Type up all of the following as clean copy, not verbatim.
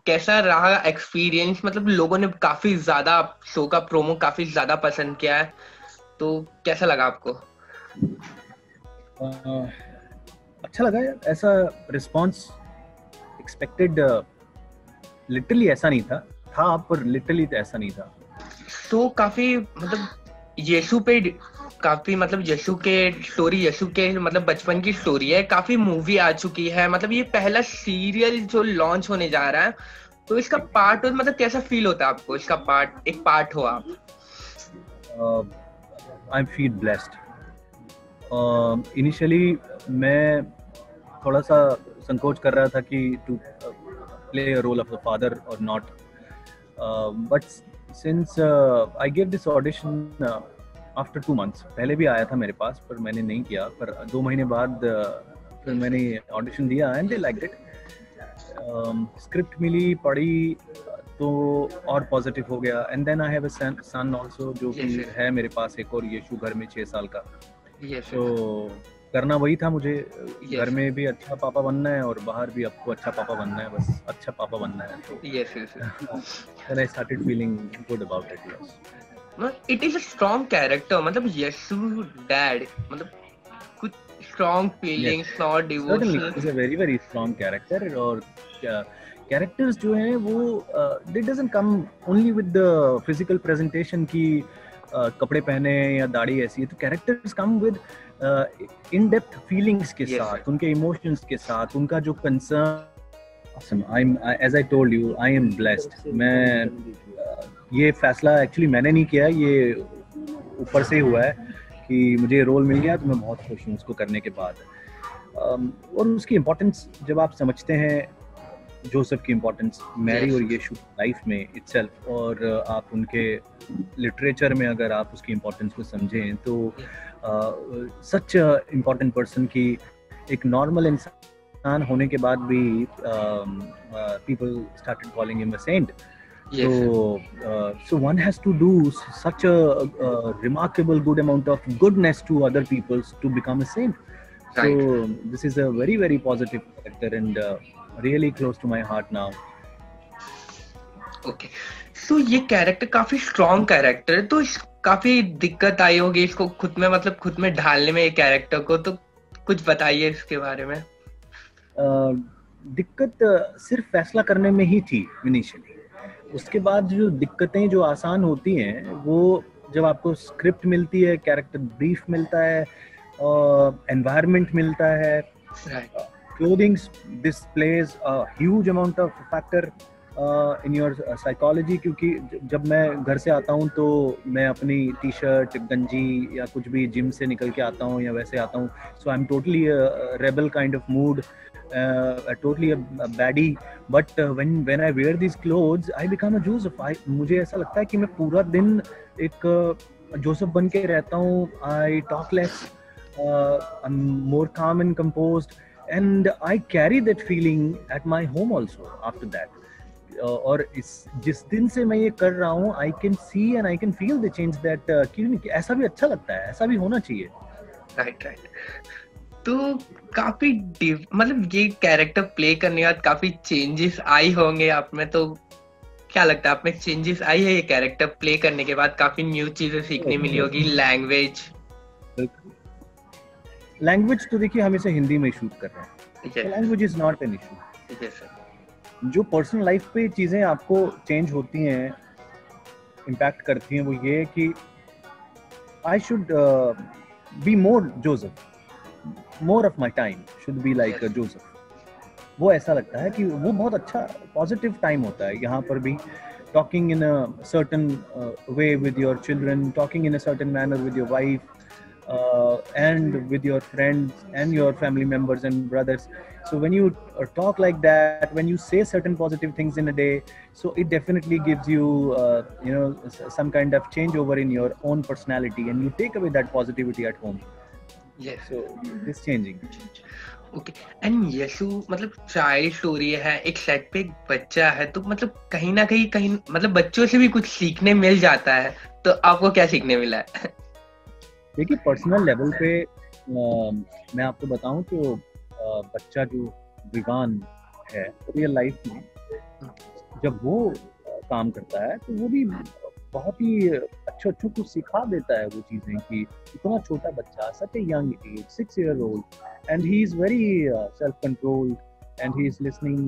कैसा रहा एक्सपीरियंस? मतलब लोगों ने काफी ज्यादा शो का प्रोमो काफी ज्यादा पसंद किया है, तो कैसा लगा आपको? अच्छा लगा यार, ऐसा रिस्पांस एक्सपेक्टेड लिटरली ऐसा नहीं था पर लिटरली तो ऐसा नहीं था। तो काफी मतलब यीशु पे काफी मतलब यीशु के स्टोरी, यीशु के मतलब बचपन की स्टोरी है, काफी मूवी आ चुकी है, मतलब ये पहला सीरियल जो लॉन्च होने जा रहा है, तो इसका पार्ट मतलब कैसा फील होता है आपको, इसका पार्ट एक पार्ट हो आप? I feel blessed. इनिशियली मैं थोड़ा सा संकोच कर रहा था कि to play a role of the father or not, but since I give this audition after 2 months, पहले भी आया था मेरे पास पर मैंने नहीं किया, पर 2 महीने बाद फिर मैंने ऑडिशन दिया and they liked it. Script मिली, पढ़ी, तो और पॉजिटिव हो गया। And then I have a son also जो कि है मेरे पास, एक और यीशु घर में 6 साल का। तो करना वही था मुझे, घर में भी अच्छा पापा बनना है और बाहर भी आपको अच्छा पापा बनना है, बस अच्छा पापा बनना है। तो then I started feeling good about it. Yes. It is a strong character, मतलब यीशु डैड, मतलब कुछ strong feelings और devotion. Certainly, he's a very very strong character, और कैरेक्टर्स जो हैं वो they doesn't come only with the physical presentation की कपड़े पहने या दाढ़ी ऐसी है, तो characters come with in depth feelings के साथ, उनके इमोशंस के साथ, उनका जो concern. As I told you, I am blessed. मैं ये फैसला एक्चुअली मैंने नहीं किया, ये ऊपर से हुआ है कि मुझे रोल मिल गया, तो मैं बहुत खुश हूँ उसको करने के बाद। और उसकी इम्पोर्टेंस जब आप समझते हैं, जोसेफ की इम्पोर्टेंस मैरी और यीशु लाइफ में इटसेल्फ, और आप उनके लिटरेचर में अगर आप उसकी इम्पोर्टेंस को समझें, तो सच इम्पोर्टेंट पर्सन की एक नॉर्मल इंसान होने के बाद भी people started calling him a saint. So one has to do such a remarkable good amount of goodness to other people to become a saint. So this is a very very positive character and really close to my heart now. Okay. So ये character काफी strong character है, तो काफी दिक्कत आई होगी इसको खुद में, मतलब खुद में ढालने में ये कैरेक्टर को, तो कुछ बताइए इसके बारे में। दिक्कत सिर्फ फैसला करने में ही थी इनिशियली। उसके बाद जो दिक्कतें जो आसान होती हैं, वो जब आपको स्क्रिप्ट मिलती है, कैरेक्टर ब्रीफ मिलता है, एनवायरनमेंट मिलता है, clothings, this plays a huge amount of factor in your psychology. क्योंकि जब मैं घर से आता हूँ तो मैं अपनी टी शर्ट, गंजी या कुछ भी जिम से निकल के आता हूँ या वैसे आता हूँ, so I am totally rebel kind of mood, totally a baddie, but when I wear these clothes I become a Joseph. मुझे ऐसा लगता है कि मैं पूरा दिन एक जोसेफ बन के रहता हूँ। I talk less, I'm more calm and composed, and I carry that feeling at my home also after that. और जिस दिन से मैं ये कर रहा हूँ, I can see and I can feel the change that ऐसा भी अच्छा लगता है, ऐसा भी होना चाहिए। Right. तो काफी मतलब ये कैरेक्टर प्ले करने के बाद काफी चेंजेस आई होंगे आप में, तो क्या लगता है आप में चेंजेस आई है ये कैरेक्टर प्ले करने के बाद? काफी न्यू चीजें सीखने मिली होगी, लैंग्वेज तो देखिए हम इसे हिंदी में शूट कर रहे हैं, language is not an issue. जो पर्सनल लाइफ पे चीजें आपको चेंज होती हैं, इम्पैक्ट करती हैं, वो ये है कि I should be more Joseph, more of my time should be like Joseph. वो ऐसा लगता है कि वो बहुत अच्छा पॉजिटिव टाइम होता है यहाँ पर भी, talking in a certain way with your children, talking in a certain manner with your wife, and with your friends and your family members and brothers. So when you talk like that, when you say certain positive things in a day, so it definitely gives you some kind of change over in your own personality, and you take away that positivity at home. Yes. So it's changing. Okay. And यीशु मतलब child story है, एक set पे एक बच्चा है, तो मतलब कहीं ना कहीं मतलब बच्चों से भी कुछ सीखने मिल जाता है, तो आपको क्या सीखने मिला है? देखिए पर्सनल लेवल पे मैं आपको बताऊं तो बच्चा जो विवान है रियल लाइफ में जब वो काम करता है तो वो भी बहुत ही अच्छा अच्छा कुछ सिखा देता है वो चीजें कि इतना छोटा बच्चा, such a young age, 6 year old, and he is very self controlled, and he is listening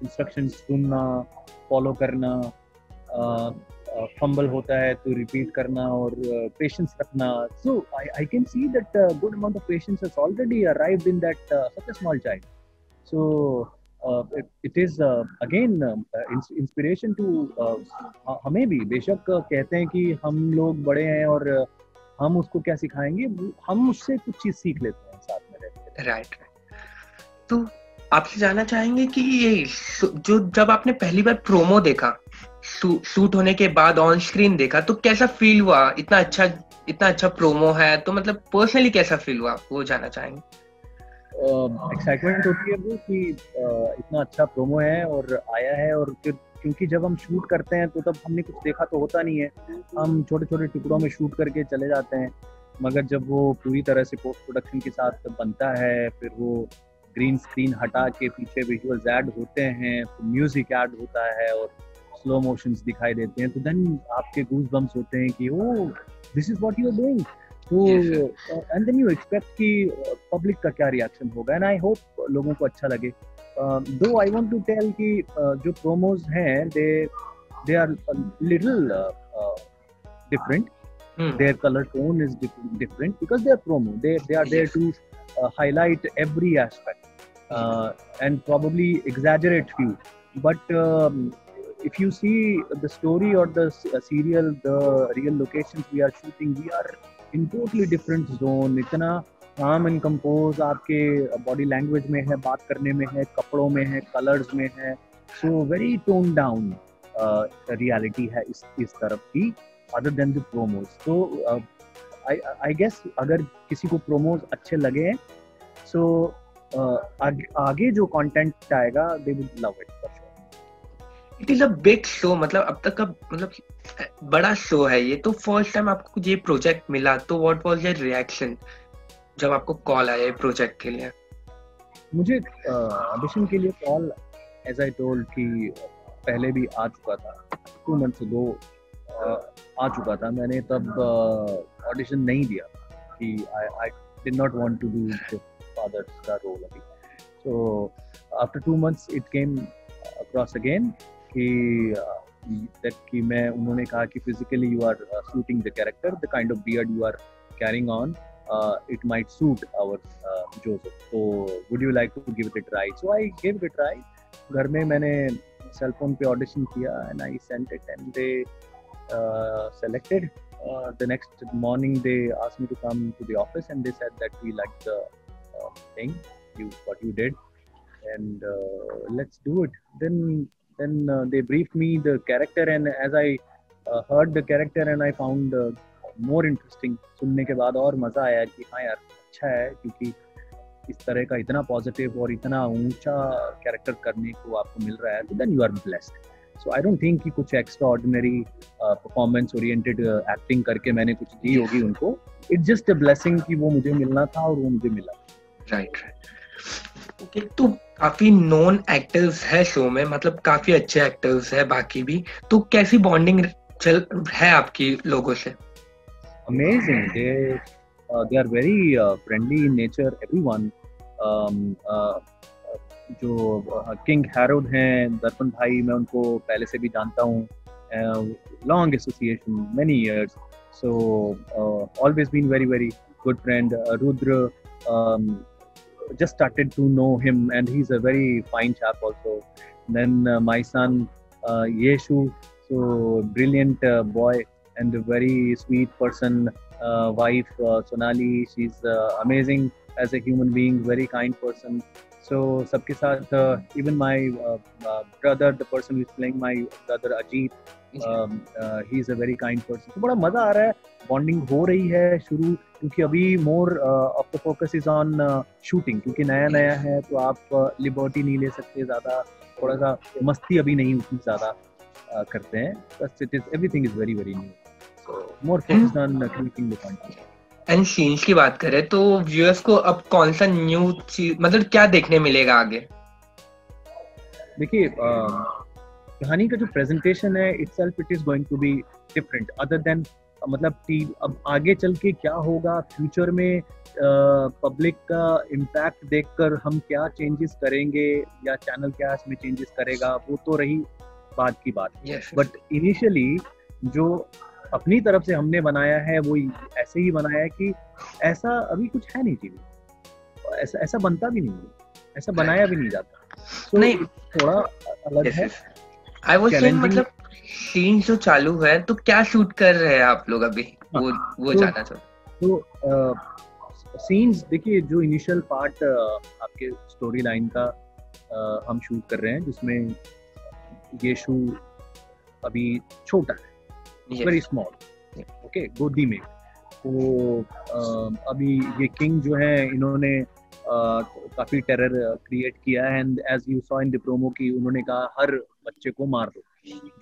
instructions, सुनना, फॉलो करना, फंबल होता है तो रिपीट करना और पेशेंस रखना. So I can see that good amount of patience has already arrived in that such a small child. So it is again inspiration to हमें भी बेशक कहते हैं कि हम लोग बड़े हैं और हम उसको क्या सिखाएंगे, हम उससे कुछ चीज सीख लेते हैं साथ में रहते. राइट. तो आपसे जानना चाहेंगे कि ये जो जब आपने पहली बार प्रोमो देखा, शूट होने के बाद ऑन स्क्रीन देखा, तो कैसा फील हुआ? इतना अच्छा प्रोमो है, तो मतलब पर्सनली कैसा फील हुआ, वो जानना चाहेंगे. एक्साइटमेंट होती है वो कि इतना अच्छा प्रोमो है और आया है, और फिर क्योंकि जब हम शूट करते हैं तो तब हमने कुछ देखा तो होता नहीं है, हम छोटे छोटे टुकड़ों में शूट करके चले जाते हैं, मगर जब वो पूरी तरह से पोस्ट प्रोडक्शन के साथ बनता है, फिर वो ग्रीन स्क्रीन हटा के पीछे विजुअल्स ऐड होते हैं, तो म्यूजिक ऐड होता है और स्लो मोशंस दिखाई देते हैं, तो देन आपके गूज बम्स होते हैं कि oh this is what you are doing. तो एंड देन यू एक्सपेक्ट कि पब्लिक का क्या रिएक्शन होगा, एंड आई होप लोगों को अच्छा लगे. दो आई वांट टू टेल कि जो प्रोमोज हैं they are little different. Their color tone is different because they are promo. They are there to highlight every aspect and probably exaggerate few. But if you see the story or the serial, the real locations we are shooting, we are in totally different zone. इतना calm and compose आपके body language में है, बात करने में है, कपड़ों में है, colors में है. So very toned down reality है इस तरफ की, other than the promos. So I guess अगर किसी को promos अच्छे लगे, so आगे जो content आएगा they would love it for sure. It is a big show, मतलब अब तक का मतलब बड़ा शो है ये. तो फर्स्ट टाइम आपको ये प्रोजेक्ट मिला तो what was your reaction जब आपको कॉल आया प्रोजेक्ट के लिए? मुझे ऑडिशन के लिए कॉल as I told कि पहले भी आ चुका था, 2 months ago आ चुका था. मैंने तब ऑडिशन नहीं दिया कि I did not want to do the father's का role अभी. So after 2 months it came across again कि मैं, उन्होंने कहा कि physically you are suiting the character, the kind of beard you are carrying on, it might suit our Joseph. So would you like to give it a try? So I gave it a try. घर में मैंने cell phone पे audition किया and I sent it and they selected. The next morning they asked me to come to the office and they said that we liked the thing, what you did, and let's do it. Then they briefed me the character, and as I heard the character and I found more interesting. सुनने के बाद और मजा आया कि हाँ यार अच्छा है, क्योंकि इस तरह का इतना पॉजिटिव और इतना ऊंचा कैरेक्टर करने को आपको मिल रहा है, तो then you are blessed. So I don't think कि कुछ extraordinary performance oriented acting करके मैंने कुछ दी होगी उनको. इट्स जस्ट अ ब्लेसिंग कि वो मुझे मिलना था और वो मुझे मिला. राइट. ओके. तो काफी नोन एक्टर्स है शो में, मतलब काफी अच्छे एक्टर्स है बाकी भी, तो कैसी बॉन्डिंग है आपकी लोगों से? Amazing. They are very friendly in nature. Everyone. जो किंग हैरोड हैं, दर्पण भाई, मैं उनको पहले से भी जानता हूँ. Long association, many years. So always been very good friend. Rudra, just started to know him and he's a very fine chap also. Then my son Yeshu, so brilliant boy and a very sweet person. Wife Sonali, she's amazing as a human being, very kind person. So सबके साथ even my brother, the person who is playing my brother Ajit, he is a very kind person. तो बड़ा मजा आ रहा है, bonding हो रही है शुरू, क्योंकि अभी more of the focus is on shooting, क्योंकि नया है तो आप लिबर्टी नहीं ले सकते ज़्यादा, थोड़ा सा मस्ती अभी नहीं उतनी ज़्यादा करते हैं. बस it is everything is very new, so more focused on creating the content. And scenes की बात करें तो व्यूअर्स को अब कौन सा न्यू चीज, मतलब क्या देखने मिलेगा आगे? देखिए कहानी का जो प्रेजेंटेशन है itself it is going to be different other than मतलब अब आगे चल के क्या होगा फ्यूचर में पब्लिक का इम्पैक्ट देखकर हम क्या चेंजेस करेंगे या चैनल क्या इसमें चेंजेस करेगा वो तो रही बात की बात। बट इनिशियली जो अपनी तरफ से हमने बनाया है वो ऐसे ही बनाया है कि ऐसा अभी कुछ है नहीं टीवी, ऐसा बनता भी नहीं है, ऐसा बनाया भी नहीं जाता, तो नहीं थोड़ा अलग है। आई वाज सेइंग मतलब सीन जो चालू है तो क्या शूट कर रहे हैं आप लोग अभी, वो जानना चाहता हूं। तो सीन्स देखिए, जो इनिशियल पार्ट आपके स्टोरी लाइन का हम शूट कर रहे हैं जिसमें यीशु अभी छोटा है, वेरी स्मॉल, ओके, गोदी में। तो अभी ये किंग जो है इन्होंने काफी टेरर क्रिएट किया है, and as you saw in the promo की उन्होंने कहा हर बच्चे को मार दो,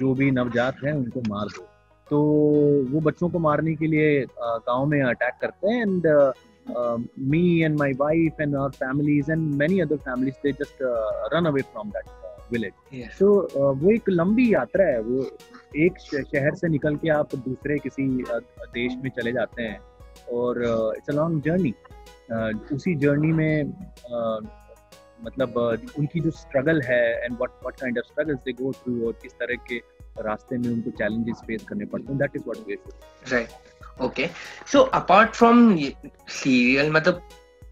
जो भी नवजात है उनको मार दो। तो वो बच्चों को मारने के लिए गांव में अटैक करते हैं, and me and my wife and our families and many other families they just run away from that village. So वो एक लंबी यात्रा है, वो एक शहर से निकल के आप दूसरे किसी देश में चले जाते हैं और इट्स अ लॉन्ग जर्नी। उसी जर्नी में मतलब उनकी जो स्ट्रगल है and what kind of struggles they go through और किस तरह के रास्ते में उनको चैलेंजेस फेस करने पड़ते हैं, that is what we should. Right, okay. So apart from serial, मतलब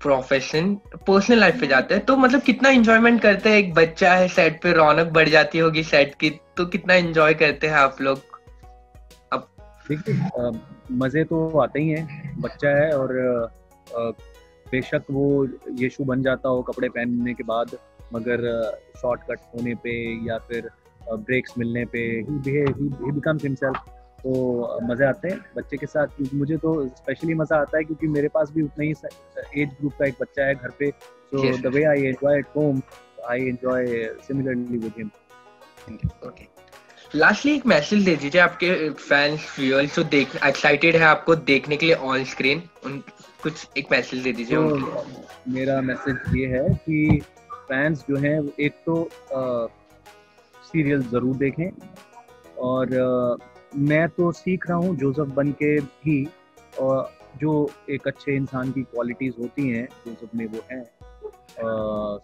प्रोफेशन, पर्सनल लाइफ पे जाते हैं तो मतलब कितना एंजॉयमेंट करते हैं? एक बच्चा है सेट पे, रौनक बढ़ जाती होगी सेट की, तो कितना एंजॉय करते हैं आप लोग? अब देखिए मजे तो आते ही हैं, बच्चा है और बेशक वो यीशु बन जाता हो कपड़े पहनने के बाद, मगर शॉर्टकट होने पे या फिर ब्रेक्स मिलने पे he becomes himself। तो मजे आते हैं बच्चे के साथ, क्योंकि मुझे तो स्पेशली मजा आता है क्योंकि मेरे पास भी उतना ही एज ग्रुप का एक बच्चा है घर पे, so the way I enjoy at home I enjoy similarly with him. Okay, lastly एक मैसेज दे दीजिए आपके फैंस, व्यूअर्स जो एक्साइटेड है आपको देखने के लिए ऑन स्क्रीन, उन कुछ एक मैसेज दे दीजिए। तो मेरा मैसेज ये है कि फैंस जो हैं एक तो सीरियल ज़रूर देखें, और मैं तो सीख रहा हूँ जोसेफ बन के भी, और जो एक अच्छे इंसान की क्वालिटीज़ होती हैं जोसेफ में वो हैं,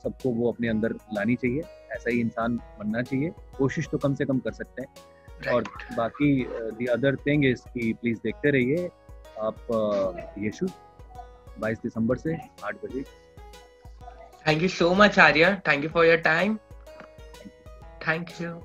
सबको वो अपने अंदर लानी चाहिए, ऐसा ही इंसान बनना चाहिए, कोशिश तो कम से कम कर सकते हैं। और बाकी द अदर थिंग इज कि प्लीज़ देखते रहिए आप यीशु 22 दिसंबर से 8 बजे। Thank you so much Arya, thank you for your time, thank you.